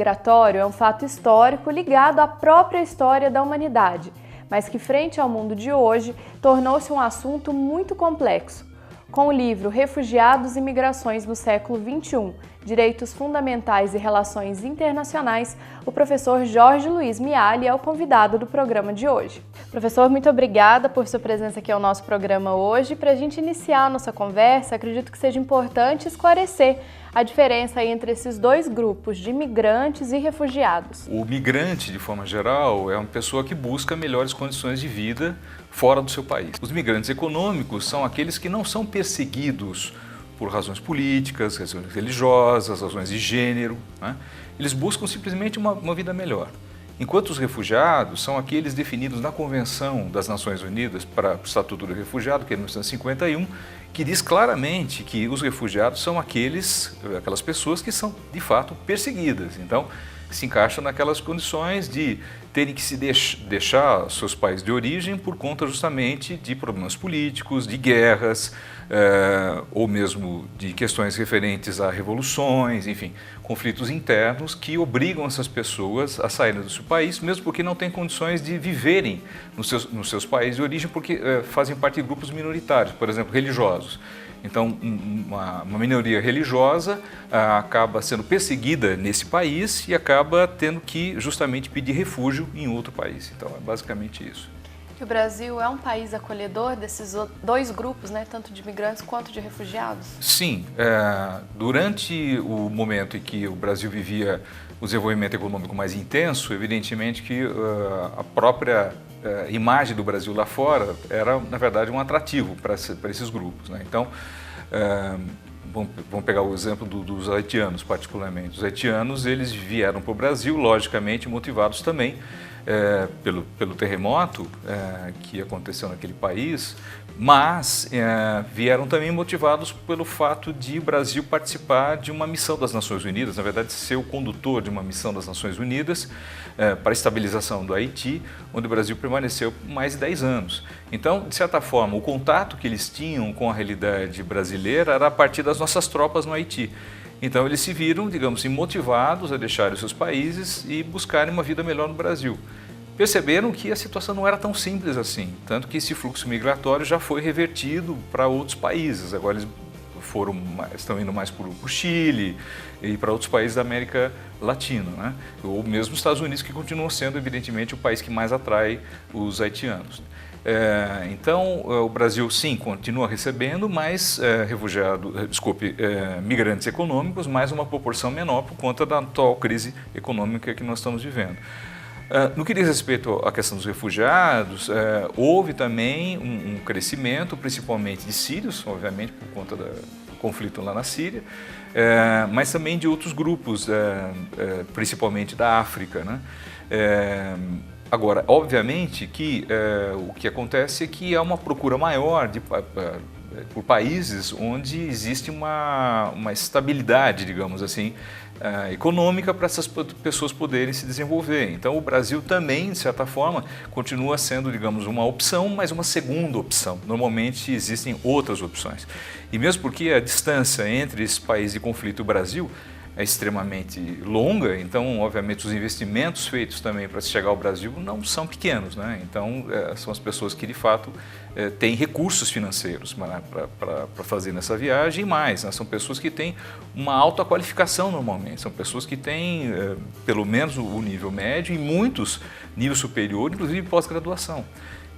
migratório é um fato histórico ligado à própria história da humanidade, mas que, frente ao mundo de hoje, tornou-se um assunto muito complexo. Com o livro Refugiados e Migrações no século XXI, Direitos Fundamentais e Relações Internacionais, o professor Jorge Luiz Miali é o convidado do programa de hoje. Professor, muito obrigada por sua presença aqui ao nosso programa hoje. Para a gente iniciar a nossa conversa, acredito que seja importante esclarecer a diferença entre esses dois grupos de migrantes e refugiados. O migrante, de forma geral, é uma pessoa que busca melhores condições de vida fora do seu país. Os migrantes econômicos são aqueles que não são perseguidos por razões políticas, razões religiosas, razões de gênero, né? Eles buscam simplesmente uma vida melhor. Enquanto os refugiados são aqueles definidos na Convenção das Nações Unidas para o Estatuto do Refugiado, que é de 1951, que diz claramente que os refugiados são aquelas pessoas que são, de fato, perseguidas. Então, se encaixam naquelas condições de terem que se deixar seus países de origem por conta justamente de problemas políticos, de guerras, ou mesmo de questões referentes a revoluções, enfim, conflitos internos que obrigam essas pessoas a saírem do seu país, mesmo porque não têm condições de viverem nos seus países de origem, porque fazem parte de grupos minoritários, por exemplo, religiosos. Então, uma minoria religiosa acaba sendo perseguida nesse país e acaba tendo que justamente pedir refúgio em outro país. Então, é basicamente isso. O Brasil é um país acolhedor desses dois grupos, né, tanto de migrantes quanto de refugiados? Sim. Durante o momento em que o Brasil vivia o desenvolvimento econômico mais intenso, evidentemente que a própria imagem do Brasil lá fora era, na verdade, um atrativo para esses grupos, né? Então, vamos pegar o exemplo dos haitianos, particularmente. Os haitianos, eles vieram para o Brasil, logicamente, motivados também pelo terremoto que aconteceu naquele país, mas vieram também motivados pelo fato de o Brasil participar de uma missão das Nações Unidas, na verdade ser o condutor de uma missão das Nações Unidas para a estabilização do Haiti, onde o Brasil permaneceu por mais de 10 anos. Então, de certa forma, o contato que eles tinham com a realidade brasileira era a partir das nossas tropas no Haiti. Então eles se viram, digamos assim, motivados a deixarem os seus países e buscarem uma vida melhor no Brasil. Perceberam que a situação não era tão simples assim, tanto que esse fluxo migratório já foi revertido para outros países. Agora eles estão indo mais para o Chile e para outros países da América Latina, né? Ou mesmo os Estados Unidos, que continuam sendo, evidentemente, o país que mais atrai os haitianos. Então, o Brasil, sim, continua recebendo mais migrantes econômicos, mas uma proporção menor por conta da atual crise econômica que nós estamos vivendo. No que diz respeito à questão dos refugiados, houve também um crescimento, principalmente de sírios, obviamente, por conta do conflito lá na Síria, mas também de outros grupos, principalmente da África, né? Agora, obviamente que o que acontece é que há uma procura maior por países onde existe uma estabilidade, digamos assim, econômica para essas pessoas poderem se desenvolver. Então, o Brasil também, de certa forma, continua sendo, digamos, uma opção, mas uma segunda opção. Normalmente existem outras opções. E mesmo porque a distância entre esse país de conflito e o Brasil é extremamente longa, então, obviamente, os investimentos feitos também para se chegar ao Brasil não são pequenos, né? Então, são as pessoas que, de fato, têm recursos financeiros para fazer nessa viagem e mais, né? São pessoas que têm uma alta qualificação normalmente, são pessoas que têm, pelo menos, o nível médio e muitos nível superior, inclusive pós-graduação.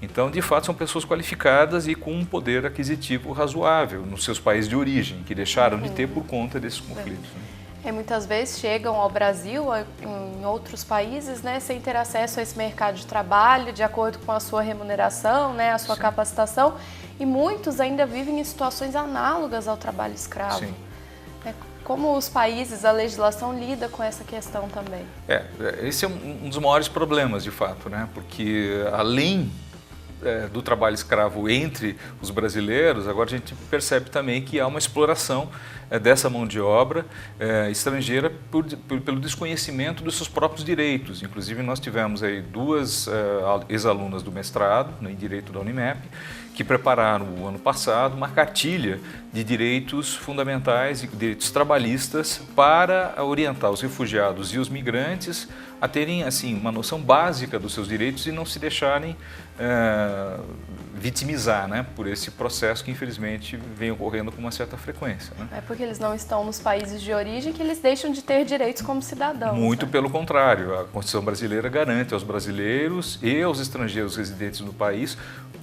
Então, de fato, são pessoas qualificadas e com um poder aquisitivo razoável nos seus países de origem, que deixaram de ter por conta desses conflitos, né? Muitas vezes chegam ao Brasil, em outros países, né, sem ter acesso a esse mercado de trabalho, de acordo com a sua remuneração, né, a sua capacitação, e muitos ainda vivem em situações análogas ao trabalho escravo. Sim. Como os países, a legislação lida com essa questão também? Esse é um dos maiores problemas, de fato, né, porque além do trabalho escravo entre os brasileiros, agora a gente percebe também que há uma exploração dessa mão de obra estrangeira pelo desconhecimento dos seus próprios direitos. Inclusive, nós tivemos aí duas ex-alunas do mestrado em Direito da Unimep, que prepararam o ano passado uma cartilha de direitos fundamentais e direitos trabalhistas para orientar os refugiados e os migrantes a terem assim uma noção básica dos seus direitos e não se deixarem vitimizar, né, por esse processo que infelizmente vem ocorrendo com uma certa frequência. Né? É porque eles não estão nos países de origem que eles deixam de ter direitos como cidadãos. Muito né? pelo contrário, a Constituição brasileira garante aos brasileiros e aos estrangeiros residentes no país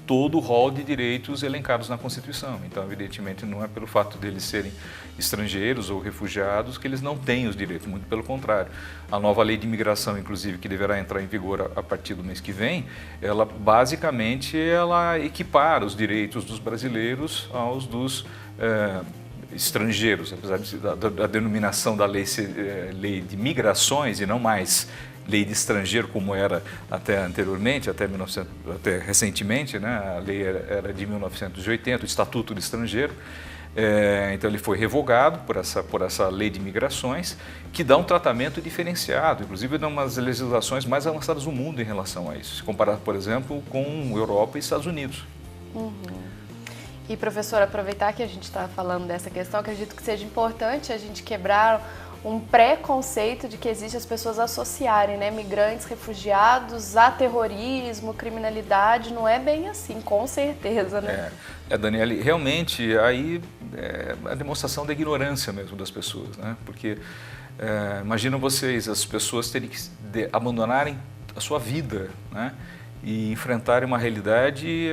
todo o rol de direitos elencados na Constituição. Então, evidentemente, não é pelo fato deles serem estrangeiros ou refugiados que eles não têm os direitos, muito pelo contrário. A nova lei de imigração, inclusive, que deverá entrar em vigor a partir do mês que vem, ela basicamente equipara os direitos dos brasileiros aos dos estrangeiros, apesar da denominação da lei ser lei de migrações e não mais lei de estrangeiro como era até anteriormente, até recentemente, né? A lei era de 1980, o Estatuto do Estrangeiro. Então ele foi revogado por essa lei de migrações, que dá um tratamento diferenciado, inclusive é uma das legislações mais avançadas do mundo em relação a isso, se comparado, por exemplo, com Europa e Estados Unidos. Uhum. E professor, aproveitar que a gente está falando dessa questão, acredito que seja importante a gente quebrar um preconceito de que existe as pessoas associarem, né, migrantes, refugiados a terrorismo, criminalidade. Não é bem assim, com certeza, né? Daniele, realmente aí é a demonstração da ignorância mesmo das pessoas, né? Porque imaginam vocês, as pessoas terem que abandonarem a sua vida, né? E enfrentarem uma realidade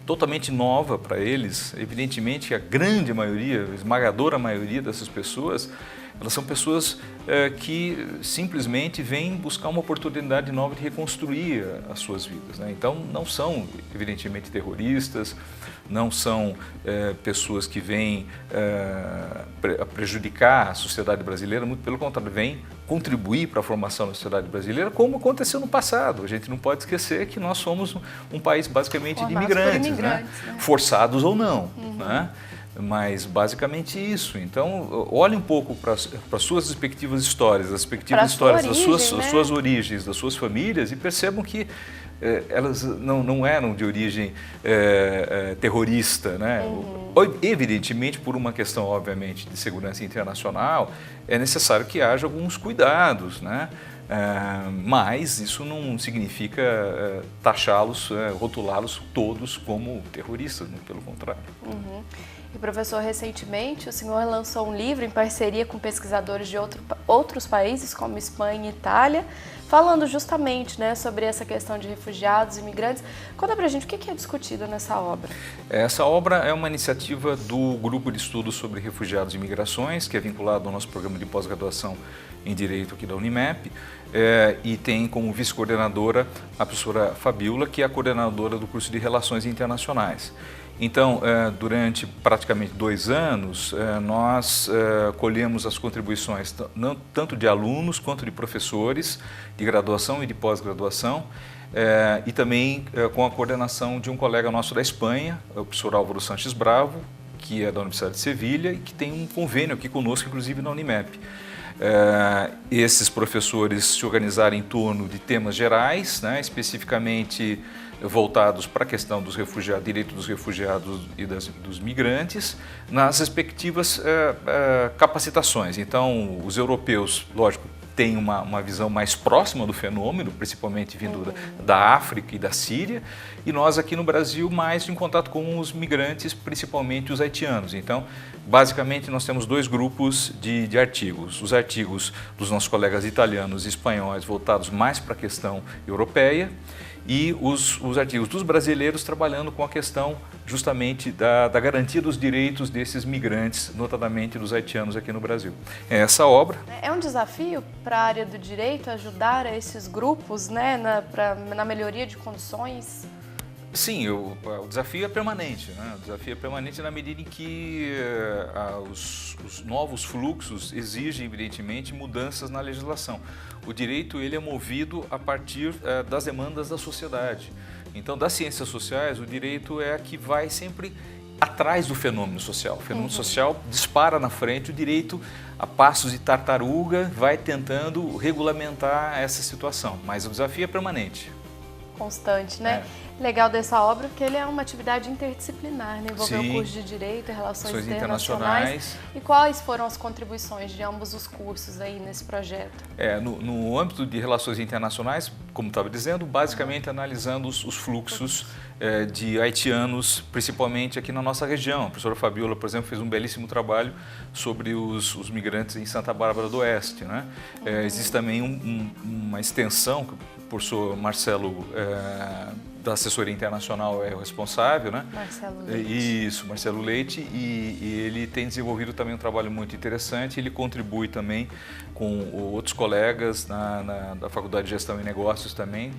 totalmente nova para eles. Evidentemente, a grande maioria, a esmagadora maioria dessas pessoas, elas são pessoas que simplesmente vêm buscar uma oportunidade nova de reconstruir as suas vidas, né? Então, não são, evidentemente, terroristas, não são pessoas que vêm prejudicar a sociedade brasileira, muito pelo contrário, vêm contribuir para a formação da sociedade brasileira, como aconteceu no passado. A gente não pode esquecer que nós somos um país basicamente de imigrantes, né? Forçados ou não, né? Mas basicamente isso. Então, olhe um pouco para as suas respectivas histórias, as respectivas histórias das suas origens, das suas famílias, e percebam que elas não eram de origem terrorista, né? Evidentemente, por uma questão, obviamente, de segurança internacional, é necessário que haja alguns cuidados, né? Mas isso não significa taxá-los, rotulá-los todos como terroristas, muito pelo contrário. E professor, recentemente o senhor lançou um livro em parceria com pesquisadores de outros países, como Espanha e Itália, falando justamente, né, sobre essa questão de refugiados e imigrantes. Conta pra gente o que é discutido nessa obra. Essa obra é uma iniciativa do Grupo de Estudos sobre Refugiados e Migrações, que é vinculado ao nosso programa de pós-graduação em Direito aqui da Unimep, e tem como vice-coordenadora a professora Fabiola, que é a coordenadora do curso de Relações Internacionais. Então, durante praticamente 2 anos, nós colhemos as contribuições tanto de alunos quanto de professores de graduação e de pós-graduação, e também com a coordenação de um colega nosso da Espanha, o professor Álvaro Sanches Bravo, que é da Universidade de Sevilha e que tem um convênio aqui conosco, inclusive na Unimep. Esses professores se organizaram em torno de temas gerais, né, especificamente voltados para a questão dos refugiados, direito dos refugiados e dos migrantes, nas respectivas capacitações. Então, os europeus, lógico, têm uma visão mais próxima do fenômeno, principalmente vindo da África e da Síria, e nós aqui no Brasil mais em contato com os migrantes, principalmente os haitianos. Então, basicamente, nós temos 2 grupos de artigos. Os artigos dos nossos colegas italianos e espanhóis voltados mais para a questão europeia, e os artigos dos brasileiros trabalhando com a questão justamente da garantia dos direitos desses migrantes, notadamente dos haitianos aqui no Brasil. Essa obra... É um desafio para a área do direito ajudar a esses grupos, né, na melhoria de condições? Sim, o desafio é permanente, né? O desafio é permanente na medida em que os novos fluxos exigem, evidentemente, mudanças na legislação. O direito ele é movido a partir das demandas da sociedade. Então, das ciências sociais, o direito é a que vai sempre atrás do fenômeno social. O fenômeno social dispara na frente, o direito, a passos de tartaruga, vai tentando regulamentar essa situação, mas o desafio é permanente. Constante, né? Legal dessa obra porque ele é uma atividade interdisciplinar, né? Envolveu o curso de Direito e Relações Internacionais. E quais foram as contribuições de ambos os cursos aí nesse projeto? No âmbito de Relações Internacionais, como estava dizendo, basicamente analisando os fluxos de haitianos, principalmente aqui na nossa região. A professora Fabiola, por exemplo, fez um belíssimo trabalho sobre os migrantes em Santa Bárbara do Oeste, né? Existe também uma extensão que o professor Marcelo da assessoria internacional é o responsável, né? Marcelo Leite. Isso, Marcelo Leite, e ele tem desenvolvido também um trabalho muito interessante, ele contribui também com outros colegas da Faculdade de Gestão e Negócios também,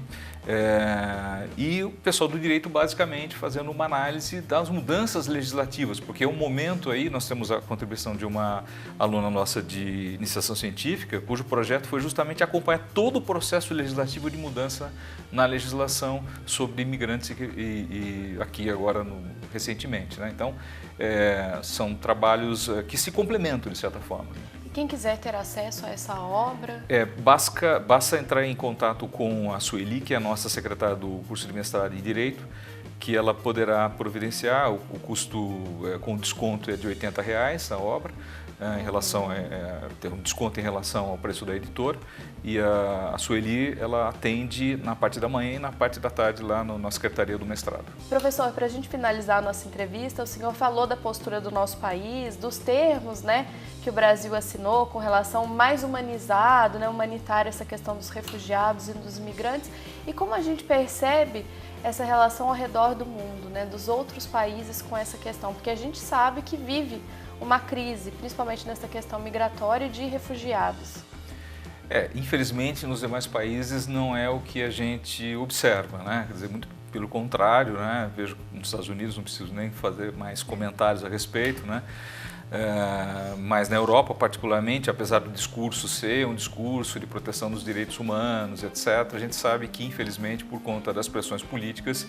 e o pessoal do direito basicamente fazendo uma análise das mudanças legislativas, porque é um momento aí, nós temos a contribuição de uma aluna nossa de iniciação científica, cujo projeto foi justamente acompanhar todo o processo legislativo de mudança na legislação sobre imigrantes e aqui agora recentemente, né? Então, são trabalhos que se complementam de certa forma. Quem quiser ter acesso a essa obra? Basta entrar em contato com a Sueli, que é a nossa secretária do curso de mestrado em Direito, que ela poderá providenciar. O custo com desconto é de R$ 80 a obra, em relação ter um desconto em relação ao preço da editora, e a Sueli ela atende na parte da manhã e na parte da tarde lá na Secretaria do Mestrado. Professor, para a gente finalizar a nossa entrevista, o senhor falou da postura do nosso país, dos termos, né, que o Brasil assinou com relação mais humanizado, né, humanitária, essa questão dos refugiados e dos imigrantes, e como a gente percebe essa relação ao redor do mundo, né, dos outros países com essa questão, porque a gente sabe que vive uma crise, principalmente nessa questão migratória de refugiados. Infelizmente, nos demais países não é o que a gente observa, né? Quer dizer, muito pelo contrário, né? Vejo nos Estados Unidos, não preciso nem fazer mais comentários a respeito, né? Mas na Europa, particularmente, apesar do discurso ser um discurso de proteção dos direitos humanos, etc., a gente sabe que, infelizmente, por conta das pressões políticas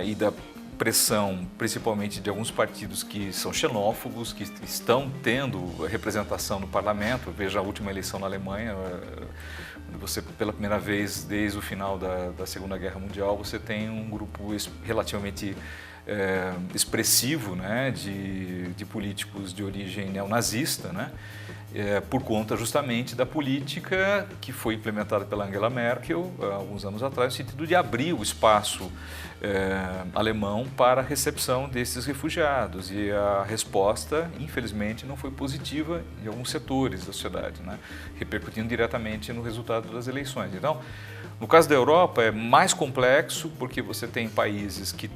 e da pressão, principalmente de alguns partidos que são xenófobos, que estão tendo representação no parlamento. Veja a última eleição na Alemanha, onde você, pela primeira vez desde o final da Segunda Guerra Mundial, você tem um grupo relativamente expressivo, né, de políticos de origem neonazista, né, por conta justamente da política que foi implementada pela Angela Merkel há alguns anos atrás, no sentido de abrir o espaço alemão para a recepção desses refugiados, e a resposta, infelizmente, não foi positiva em alguns setores da sociedade, né, repercutindo diretamente no resultado das eleições. Então, no caso da Europa é mais complexo, porque você tem países que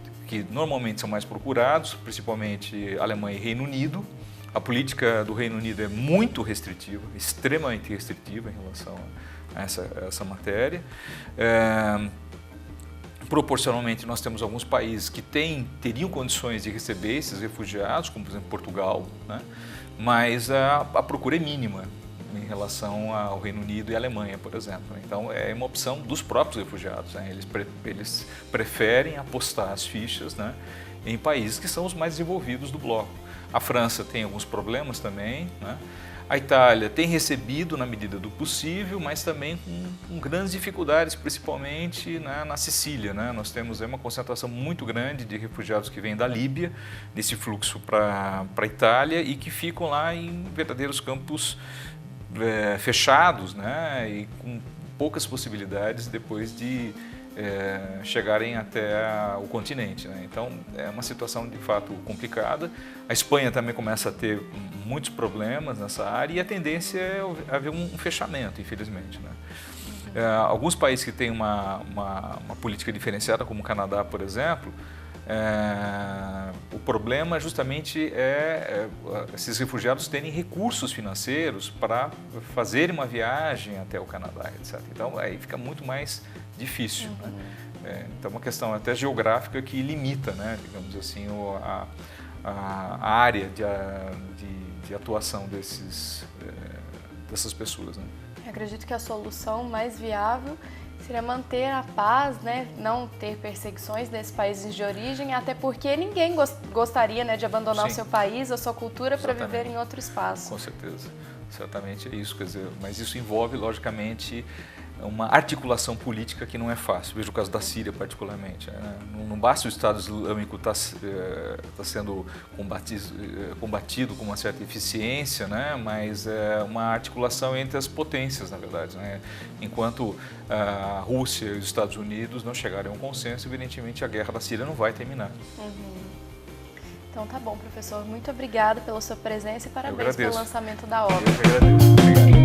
normalmente são mais procurados, principalmente Alemanha e Reino Unido. A política do Reino Unido é muito restritiva, extremamente restritiva em relação a essa matéria. Proporcionalmente, nós temos alguns países que teriam condições de receber esses refugiados, como por exemplo Portugal, né? Mas a procura é mínima em relação ao Reino Unido e à Alemanha, por exemplo. Então, é uma opção dos próprios refugiados, né? Eles preferem apostar as fichas, né, em países que são os mais desenvolvidos do bloco. A França tem alguns problemas também, né? A Itália tem recebido na medida do possível, mas também com grandes dificuldades, principalmente na Sicília, né? Nós temos uma concentração muito grande de refugiados que vêm da Líbia, desse fluxo para a Itália, e que ficam lá em verdadeiros campos fechados, né, e com poucas possibilidades depois de chegarem até o continente, né? Então é uma situação de fato complicada. A Espanha também começa a ter muitos problemas nessa área, e a tendência é haver um fechamento, infelizmente, né? Alguns países que têm uma política diferenciada, como o Canadá, por exemplo, o problema justamente esses refugiados terem recursos financeiros para fazerem uma viagem até o Canadá, etc. Então, aí fica muito mais difícil, né? Então, é uma questão até geográfica que limita, né, digamos assim, a área de atuação dessas pessoas, né? Eu acredito que a solução mais viável Seria manter a paz, né? Não ter perseguições nesses países de origem, até porque ninguém gostaria, né, de abandonar Sim. o seu país, a sua cultura, para Exatamente. viver em outro espaço. Com certeza, certamente é isso, quer dizer, mas isso envolve, logicamente, uma articulação política que não é fácil. Veja o caso da Síria, particularmente. Né? Não basta o Estado Islâmico estar sendo combatido com uma certa eficiência, né? Mas é uma articulação entre as potências, na verdade. Né? Enquanto a Rússia e os Estados Unidos não chegarem a um consenso, evidentemente a guerra da Síria não vai terminar. Então tá bom, professor. Muito obrigada pela sua presença e parabéns pelo lançamento da obra. Eu que agradeço. Obrigado.